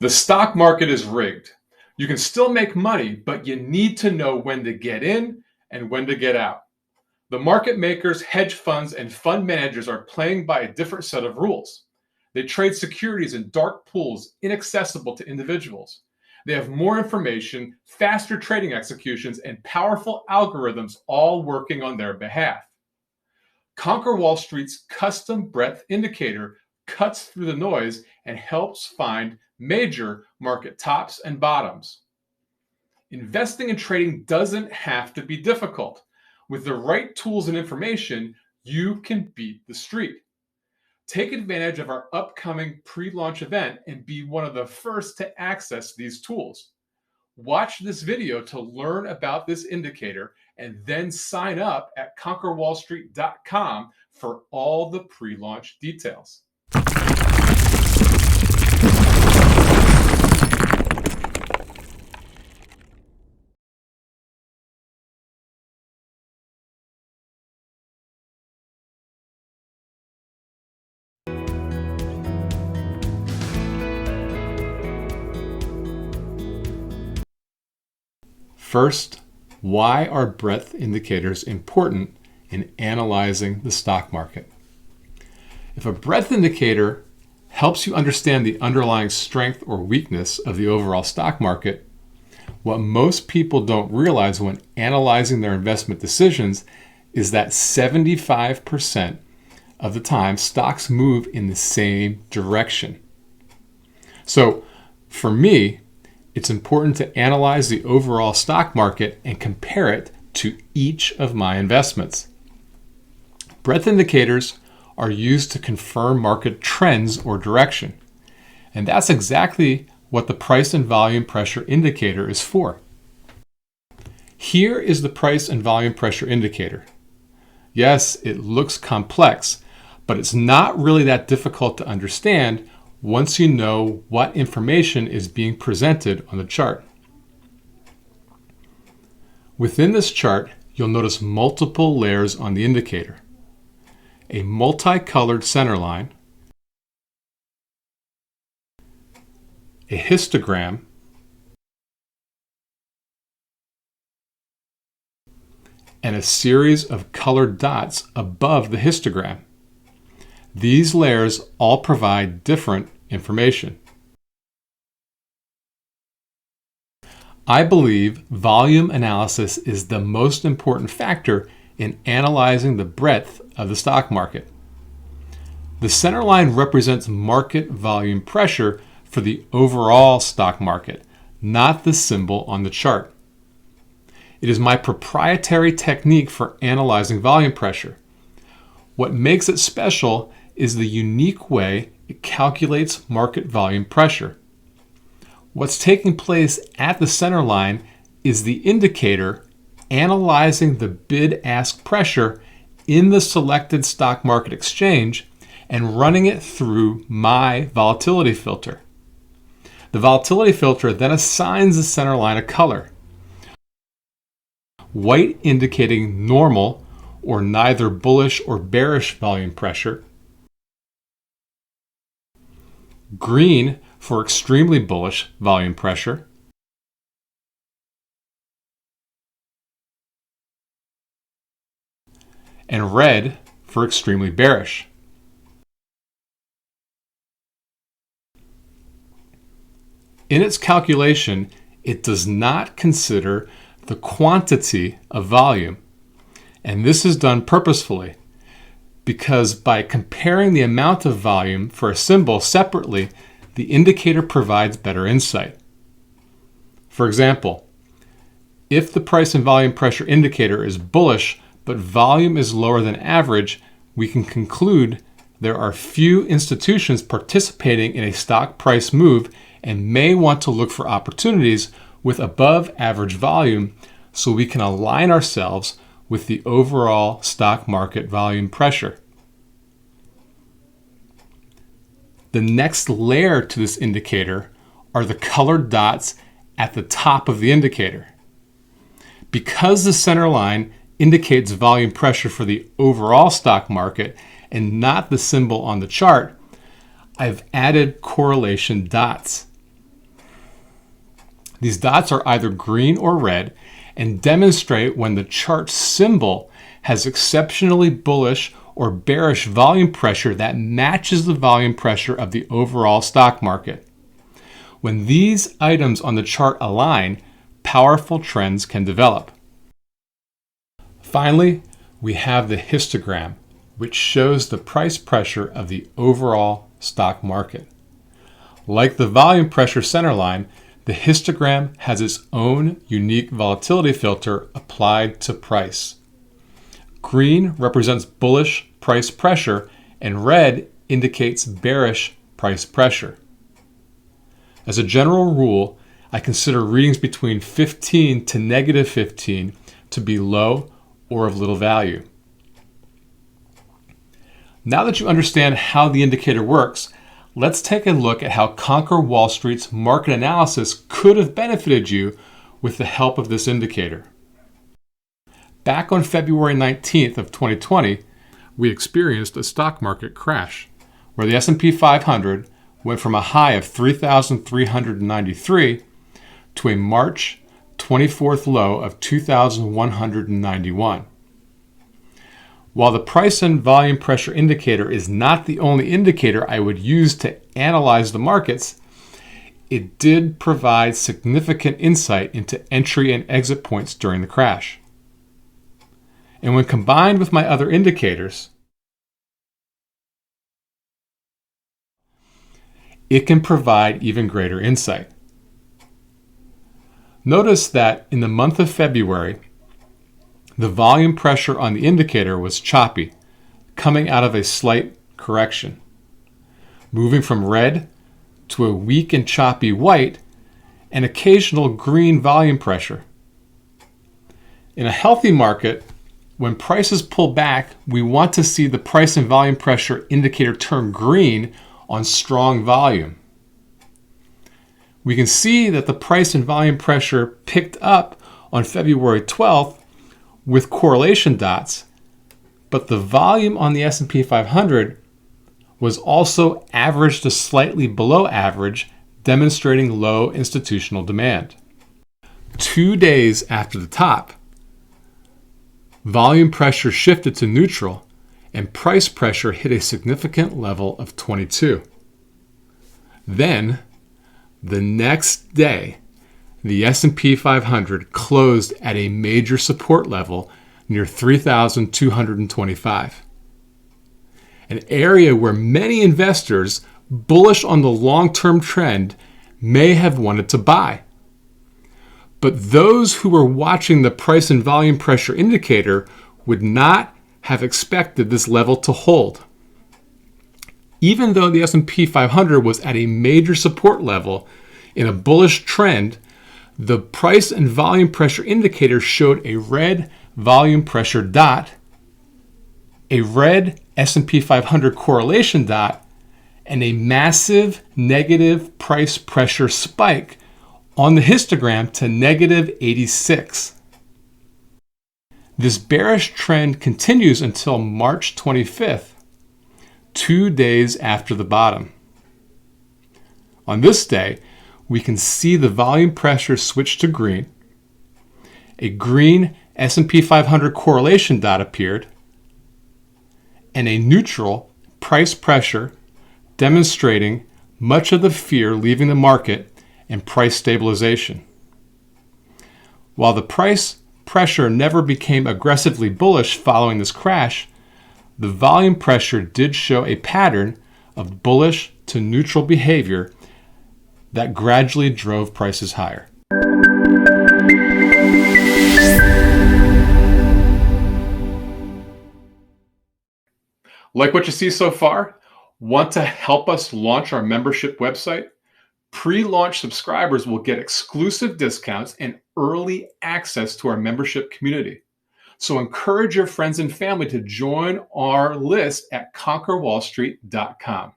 The stock market is rigged. You can still make money, but you need to know when to get in and when to get out. The market makers, hedge funds, and fund managers are playing by a different set of rules. They trade securities in dark pools inaccessible to individuals. They have more information, faster trading executions, and powerful algorithms all working on their behalf. Conquer Wall Street's custom breadth indicator cuts through the noise and helps find major market tops and bottoms. Investing and trading doesn't have to be difficult. With the right tools and information, you can beat the street. Take advantage of our upcoming pre-launch event and be one of the first to access these tools. Watch this video to learn about this indicator and then sign up at conquerwallstreet.com for all the pre-launch details. First, why are breadth indicators important in analyzing the stock market? If a breadth indicator helps you understand the underlying strength or weakness of the overall stock market, what most people don't realize when analyzing their investment decisions is that 75% of the time stocks move in the same direction. So, for me, it's important to analyze the overall stock market and compare it to each of my investments. Breadth indicators are used to confirm market trends or direction, and that's exactly what the price and volume pressure indicator is for. Here is the price and volume pressure indicator. Yes, it looks complex, but it's not really that difficult to understand once you know what information is being presented on the chart. Within this chart, you'll notice multiple layers on the indicator. A multicolored center line, a histogram, and a series of colored dots above the histogram. These layers all provide different information. I believe volume analysis is the most important factor in analyzing the breadth of the stock market. The center line represents market volume pressure for the overall stock market, not the symbol on the chart. It is my proprietary technique for analyzing volume pressure. What makes it special is the unique way it calculates market volume pressure. What's taking place at the center line is the indicator analyzing the bid-ask pressure in the selected stock market exchange and running it through my volatility filter. The volatility filter then assigns the center line a color. White indicating normal or neither bullish or bearish volume pressure. Green for extremely bullish volume pressure. And red for extremely bearish. In its calculation, it does not consider the quantity of volume, and this is done purposefully because by comparing the amount of volume for a symbol separately, the indicator provides better insight. For example, if the price and volume pressure indicator is bullish but volume is lower than average, we can conclude there are few institutions participating in a stock price move and may want to look for opportunities with above average volume so we can align ourselves with the overall stock market volume pressure. The next layer to this indicator are the colored dots at the top of the indicator. Because the center line indicates volume pressure for the overall stock market and not the symbol on the chart, I've added correlation dots. These dots are either green or red and demonstrate when the chart symbol has exceptionally bullish or bearish volume pressure that matches the volume pressure of the overall stock market. When these items on the chart align, powerful trends can develop. Finally, we have the histogram, which shows the price pressure of the overall stock market. Like the volume pressure center line, the histogram has its own unique volatility filter applied to price. Green represents bullish price pressure, and red indicates bearish price pressure. As a general rule, I consider readings between 15 to negative 15 to be low or of little value. Now that you understand how the indicator works, let's take a look at how Conquer Wall Street's market analysis could have benefited you with the help of this indicator. Back on February 19th of 2020, we experienced a stock market crash where the S&P 500 went from a high of 3,393 to a March 24th low of 2,191. While the price and volume pressure indicator is not the only indicator I would use to analyze the markets, it did provide significant insight into entry and exit points during the crash. And when combined with my other indicators, it can provide even greater insight. Notice that in the month of February, the volume pressure on the indicator was choppy, coming out of a slight correction, moving from red to a weak and choppy white and occasional green volume pressure. In a healthy market, when prices pull back, we want to see the price and volume pressure indicator turn green on strong volume. We can see that the price and volume pressure picked up on February 12th with correlation dots, but the volume on the S&P 500 was also average to slightly below average, demonstrating low institutional demand. 2 days after the top, volume pressure shifted to neutral and price pressure hit a significant level of 22. Then, the next day, the S&P 500 closed at a major support level near 3,225, an area where many investors bullish on the long-term trend may have wanted to buy. But those who were watching the price and volume pressure indicator would not have expected this level to hold. Even though the S&P 500 was at a major support level in a bullish trend, the price and volume pressure indicator showed a red volume pressure dot, a red S&P 500 correlation dot, and a massive negative price pressure spike on the histogram to negative 86. This bearish trend continues until March 25th, 2 days after the bottom. On this day, we can see the volume pressure switch to green. A green S&P 500 correlation dot appeared, and a neutral price pressure demonstrating much of the fear leaving the market and price stabilization. While the price pressure never became aggressively bullish following this crash, the volume pressure did show a pattern of bullish to neutral behavior that gradually drove prices higher. Like what you see so far? Want to help us launch our membership website? Pre-launch subscribers will get exclusive discounts and early access to our membership community. So encourage your friends and family to join our list at conquerwallstreet.com.